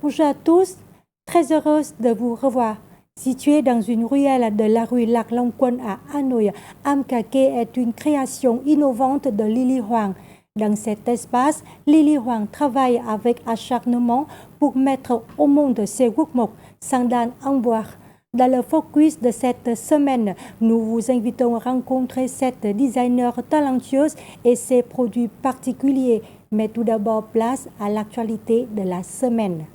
Bonjour à tous, très heureuse de vous revoir. Située dans une ruelle de la rue Lạc Long Quân à Hanoï, Amkake est une création innovante de Lily Huang. Dans cet espace, Lily Huang travaille avec acharnement pour mettre au monde ses wokmok, sandales en bois. Dans le focus de cette semaine, nous vous invitons à rencontrer cette designer talentueuse et ses produits particuliers. Mais tout d'abord, place à l'actualité de la semaine.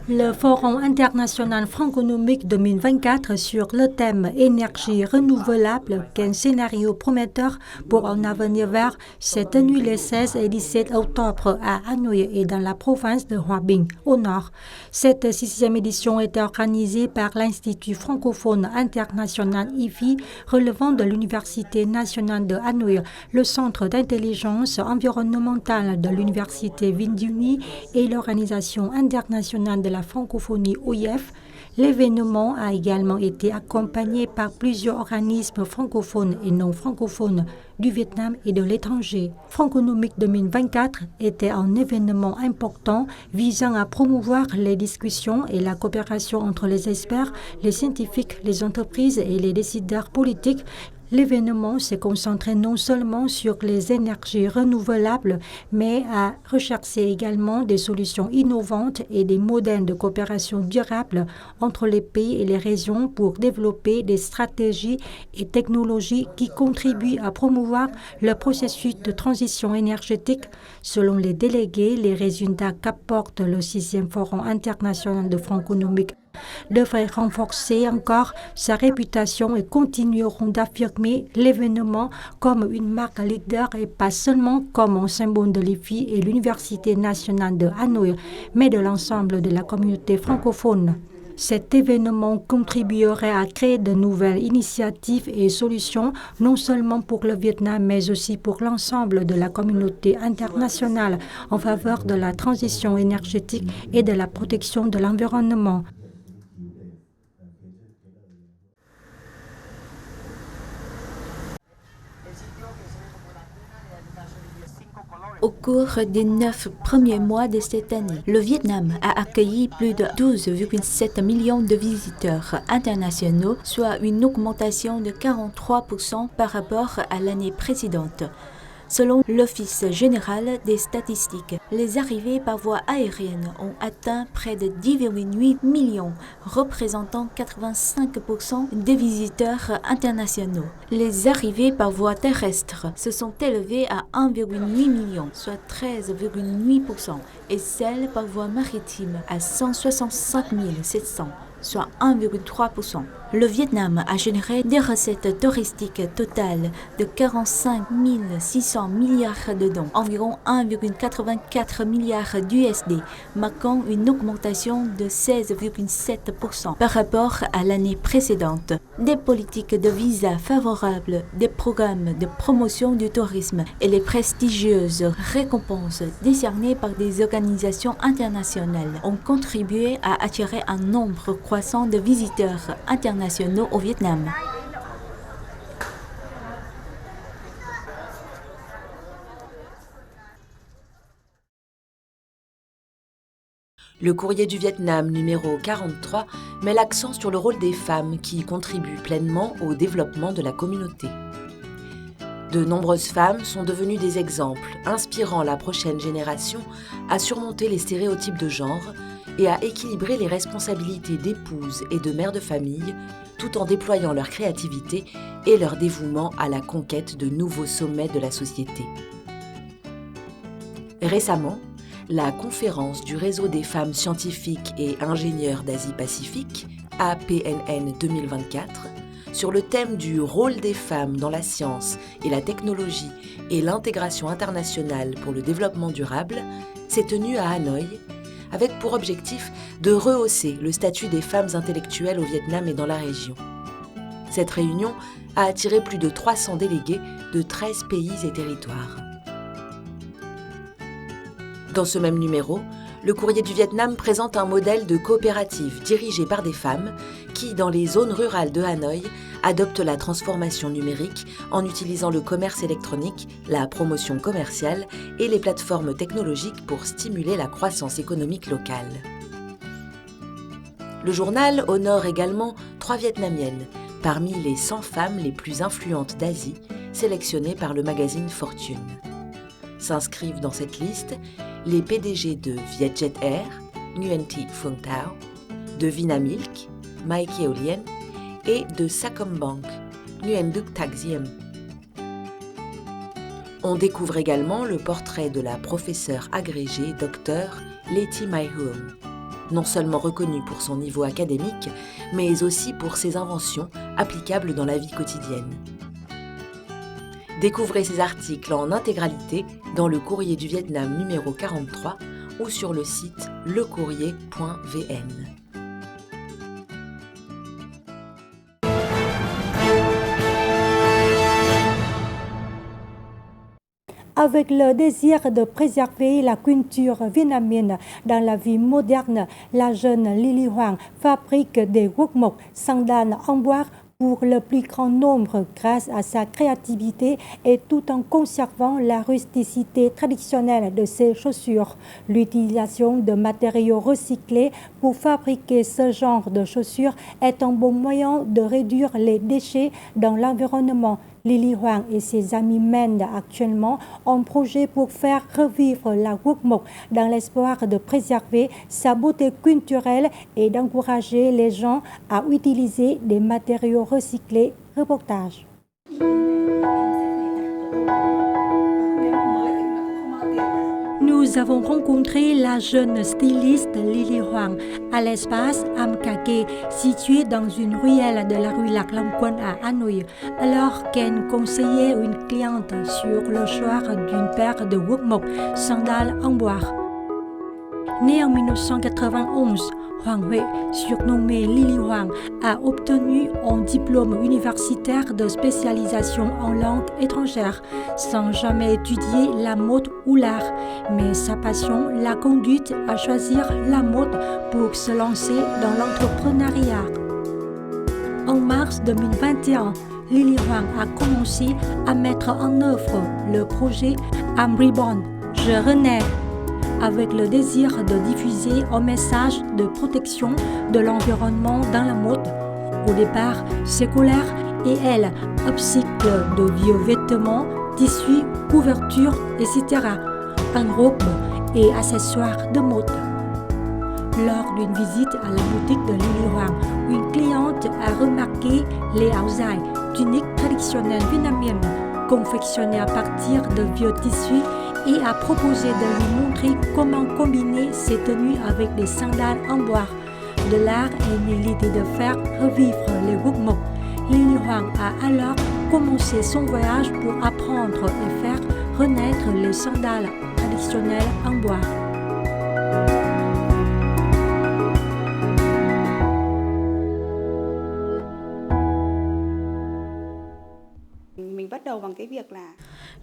Le Forum international franconomique 2024 sur le thème énergie renouvelable, qu'un scénario prometteur pour un avenir vert, s'est tenu les 16 et 17 octobre à Hanoï et dans la province de Hòa Bình, au nord. Cette sixième édition est organisée par l'Institut francophone international IFI, relevant de l'Université nationale de Hanoï, le Centre d'intelligence environnementale de l'Université Vinh et l'Organisation internationale de la francophonie OIF. L'événement a également été accompagné par plusieurs organismes francophones et non francophones du Vietnam et de l'étranger. Franconomique 2024 était un événement important visant à promouvoir les discussions et la coopération entre les experts, les scientifiques, les entreprises et les décideurs politiques. L'événement s'est concentré non seulement sur les énergies renouvelables, mais a recherché également des solutions innovantes et des modèles de coopération durable entre les pays et les régions pour développer des stratégies et technologies qui contribuent à promouvoir le processus de transition énergétique. Selon les délégués, les résultats qu'apporte le 6e Forum international de franconomique devraient renforcer encore sa réputation et continueront d'affirmer l'événement comme une marque leader et pas seulement comme un symbole de l'IFI et l'Université nationale de Hanoï, mais de l'ensemble de la communauté francophone. Cet événement contribuerait à créer de nouvelles initiatives et solutions, non seulement pour le Vietnam, mais aussi pour l'ensemble de la communauté internationale en faveur de la transition énergétique et de la protection de l'environnement. Au cours des 9 premiers mois de cette année, le Vietnam a accueilli plus de 12,7 millions de visiteurs internationaux, soit une augmentation de 43% par rapport à l'année précédente. Selon l'Office général des statistiques, les arrivées par voie aérienne ont atteint près de 10,8 millions, représentant 85% des visiteurs internationaux. Les arrivées par voie terrestre se sont élevées à 1,8 million, soit 13,8%, et celles par voie maritime à 165 700. Soit 1,3%. Le Vietnam a généré des recettes touristiques totales de 45 600 milliards de dong, environ 1,84 milliard d'USD, marquant une augmentation de 16,7% par rapport à l'année précédente. Des politiques de visa favorables, des programmes de promotion du tourisme et les prestigieuses récompenses décernées par des organisations internationales ont contribué à attirer un nombre croissant de visiteurs internationaux au Vietnam. Le courrier du Vietnam numéro 43 met l'accent sur le rôle des femmes qui contribuent pleinement au développement de la communauté. De nombreuses femmes sont devenues des exemples, inspirant la prochaine génération à surmonter les stéréotypes de genre et à équilibrer les responsabilités d'épouses et de mères de famille, tout en déployant leur créativité et leur dévouement à la conquête de nouveaux sommets de la société. Récemment, la conférence du Réseau des femmes scientifiques et ingénieurs d'Asie-Pacifique, APNN 2024, sur le thème du rôle des femmes dans la science et la technologie et l'intégration internationale pour le développement durable, s'est tenue à Hanoï, avec pour objectif de rehausser le statut des femmes intellectuelles au Vietnam et dans la région. Cette réunion a attiré plus de 300 délégués de 13 pays et territoires. Dans ce même numéro, le Courrier du Vietnam présente un modèle de coopérative dirigée par des femmes qui, dans les zones rurales de Hanoï, adoptent la transformation numérique en utilisant le commerce électronique, la promotion commerciale et les plateformes technologiques pour stimuler la croissance économique locale. Le journal honore également 3 Vietnamiennes, parmi les 100 femmes les plus influentes d'Asie, sélectionnées par le magazine Fortune. S'inscrivent dans cette liste les PDG de Vietjet Air, Nguyen Thi Phuong Thao, de Vinamilk, Mai Kieu Lien, et de Sacombank, Nguyen Duc Thach Diem. On découvre également le portrait de la professeure agrégée Dr Letty Mai Huong, non seulement reconnue pour son niveau académique, mais aussi pour ses inventions applicables dans la vie quotidienne. Découvrez ces articles en intégralité dans le Courrier du Vietnam numéro 43 ou sur le site lecourrier.vn. Avec le désir de préserver la culture vietnamienne dans la vie moderne, la jeune Lily Huang fabrique des guốc mộc, sandales en bois pour le plus grand nombre grâce à sa créativité et tout en conservant la rusticité traditionnelle de ses chaussures. L'utilisation de matériaux recyclés pour fabriquer ce genre de chaussures est un bon moyen de réduire les déchets dans l'environnement. Lily Huang et ses amis mènent actuellement un projet pour faire revivre la guốc mộc dans l'espoir de préserver sa beauté culturelle et d'encourager les gens à utiliser des matériaux recyclés. Reportage. Nous avons rencontré la jeune styliste Lily Huang à l'espace Amkake, situé dans une ruelle de la rue Lac Long Quân à Hanoï, alors qu'elle conseillait une cliente sur le choix d'une paire de guốc mộc, sandales en bois. Née en 1991, Hoàng Huệ, surnommée Lily Huang, a obtenu un diplôme universitaire de spécialisation en langue étrangère, sans jamais étudier la mode ou l'art. Mais sa passion l'a conduite à choisir la mode pour se lancer dans l'entrepreneuriat. En mars 2021, Lily Huang a commencé à mettre en œuvre le projet I'm Reborn, Je renais, avec le désir de diffuser un message de protection de l'environnement dans la mode. Au départ, ses collègues et elle upcyclent de vieux vêtements, tissus, couvertures, etc., en robes et accessoires de mode. Lors d'une visite à la boutique de Lily Huang, une cliente a remarqué les áo dài, tuniques traditionnelles vietnamiennes, confectionnées à partir de vieux tissus, et a proposé de lui montrer comment combiner ces tenues avec des sandales en bois. De là est née l'idée de faire revivre les guốc mộc. Lily Huang a alors commencé son voyage pour apprendre et faire renaître les sandales traditionnelles en bois.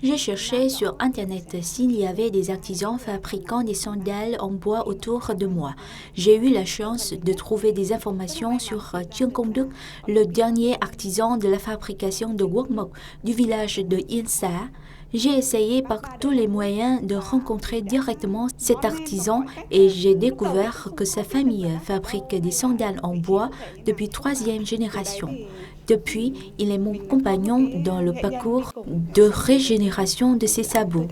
J'ai cherché sur Internet s'il y avait des artisans fabriquant des sandales en bois autour de moi. J'ai eu la chance de trouver des informations sur Trương Công Đức, le dernier artisan de la fabrication de guốc mộc du village de Yên Sa. J'ai essayé par tous les moyens de rencontrer directement cet artisan et j'ai découvert que sa famille fabrique des sandales en bois depuis 3e génération. Depuis, il est mon compagnon dans le parcours de régénération de ses sabots.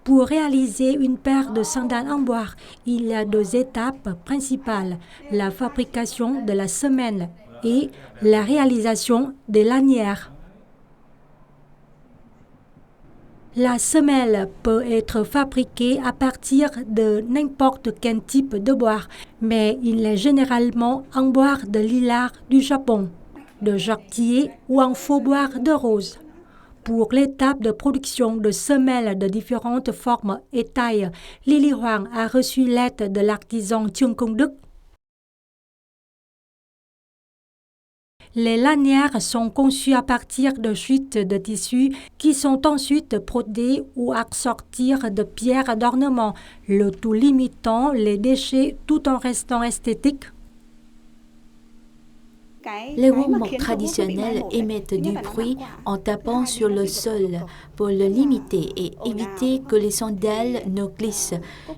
Pour réaliser une paire de sandales en bois, il y a 2 étapes principales, la fabrication de la semelle et la réalisation des lanières. La semelle peut être fabriquée à partir de n'importe quel type de bois, mais il est généralement en bois de lilas du Japon, de jarretier ou en faux bois de rose. Pour l'étape de production de semelles de différentes formes et tailles, Lily Huang a reçu l'aide de l'artisan Trương Công Đức. Les lanières sont conçues à partir de chutes de tissus qui sont ensuite brodées ou assorties de pierres d'ornement, le tout limitant les déchets tout en restant esthétiques. Les wokmok traditionnels émettent du bruit en tapant sur le sol pour le limiter et éviter que les sandales ne glissent.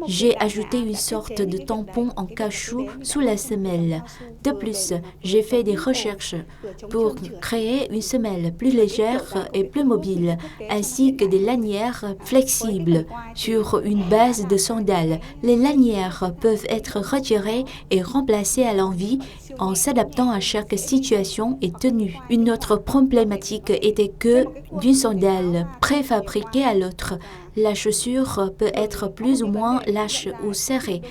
J'ai ajouté une sorte de tampon en caoutchouc sous la semelle. De plus, j'ai fait des recherches pour créer une semelle plus légère et plus mobile, ainsi que des lanières flexibles sur une base de sandales. Les lanières peuvent être retirées et remplacées à l'envie en s'adaptant à chaque situation et tenue. Une autre problématique était que, d'une sandale préfabriquée à l'autre, la chaussure peut être plus ou moins lâche ou serrée.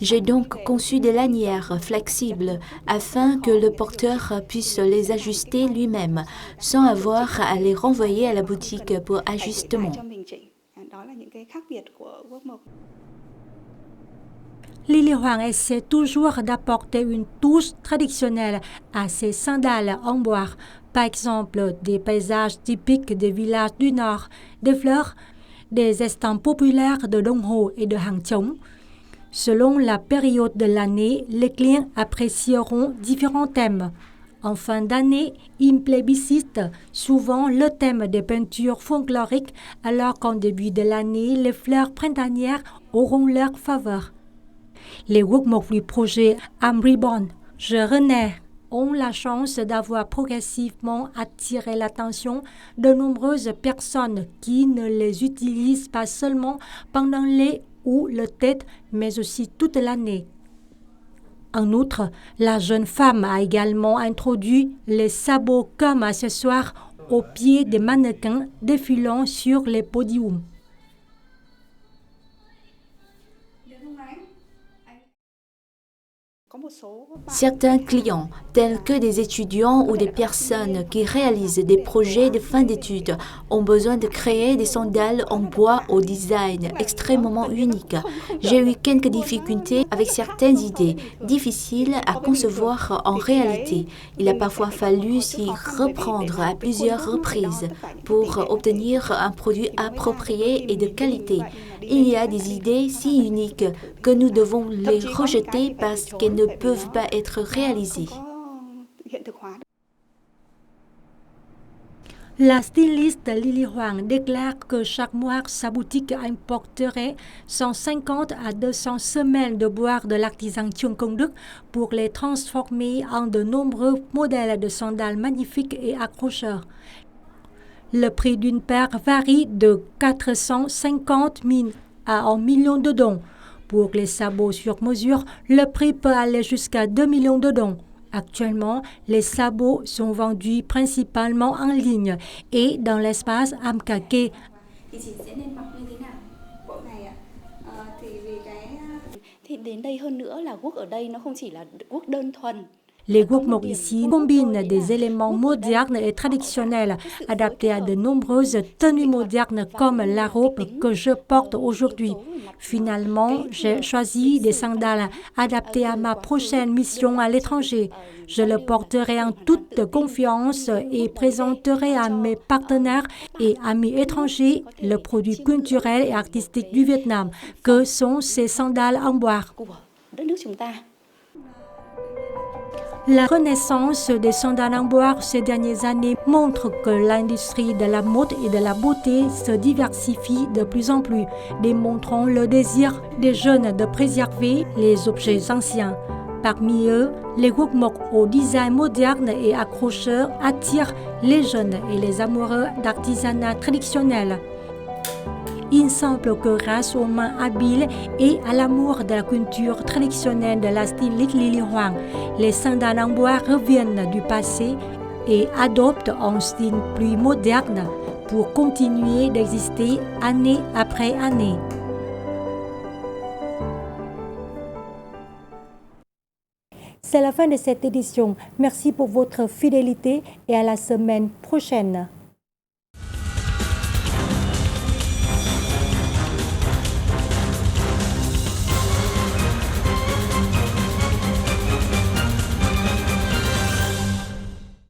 J'ai donc conçu des lanières flexibles afin que le porteur puisse les ajuster lui-même, sans avoir à les renvoyer à la boutique pour ajustement. Lily Huang essaie toujours d'apporter une touche traditionnelle à ses sandales en bois, par exemple des paysages typiques des villages du Nord, des fleurs, des estampes populaires de Dongho et de Hangzhou. Selon la période de l'année, les clients apprécieront différents thèmes. En fin d'année, ils plébiscitent souvent le thème des peintures folkloriques, alors qu'en début de l'année, les fleurs printanières auront leur faveur. Les wokmok du projet I'm Reborn, Je renais, ont la chance d'avoir progressivement attiré l'attention de nombreuses personnes qui ne les utilisent pas seulement pendant les ou le Tết, mais aussi toute l'année. En outre, la jeune femme a également introduit les sabots comme accessoires au pied des mannequins défilant sur les podiums. Certains clients, tels que des étudiants ou des personnes qui réalisent des projets de fin d'études, ont besoin de créer des sandales en bois au design extrêmement unique. J'ai eu quelques difficultés avec certaines idées, difficiles à concevoir en réalité. Il a parfois fallu s'y reprendre à plusieurs reprises pour obtenir un produit approprié et de qualité. Il y a des idées si uniques que nous devons les rejeter parce qu'elles ne peuvent pas être réalisées. La styliste Lily Huang déclare que chaque mois, sa boutique importerait 150 à 200 semelles de bois de l'artisan Chung Kong Đức pour les transformer en de nombreux modèles de sandales magnifiques et accrocheurs. Le prix d'une paire varie de 450 000 à 1 million de dong. Pour les sabots sur mesure, le prix peut aller jusqu'à 2 millions de dong. Actuellement, les sabots sont vendus principalement en ligne et dans l'espace Amkake. Les wokmok ici combinent des éléments modernes et traditionnels adaptés à de nombreuses tenues modernes comme la robe que je porte aujourd'hui. Finalement, j'ai choisi des sandales adaptées à ma prochaine mission à l'étranger. Je le porterai en toute confiance et présenterai à mes partenaires et amis étrangers le produit culturel et artistique du Vietnam, que sont ces sandales en bois. La renaissance des sandales en bois ces dernières années montre que l'industrie de la mode et de la beauté se diversifie de plus en plus, démontrant le désir des jeunes de préserver les objets anciens. Parmi eux, les wokmok au design moderne et accrocheur attirent les jeunes et les amoureux d'artisanat traditionnel. Il semble que grâce aux mains habiles et à l'amour de la culture traditionnelle de la styliste Lily Huang, les sandales en bois reviennent du passé et adoptent un style plus moderne pour continuer d'exister année après année. C'est la fin de cette édition. Merci pour votre fidélité et à la semaine prochaine.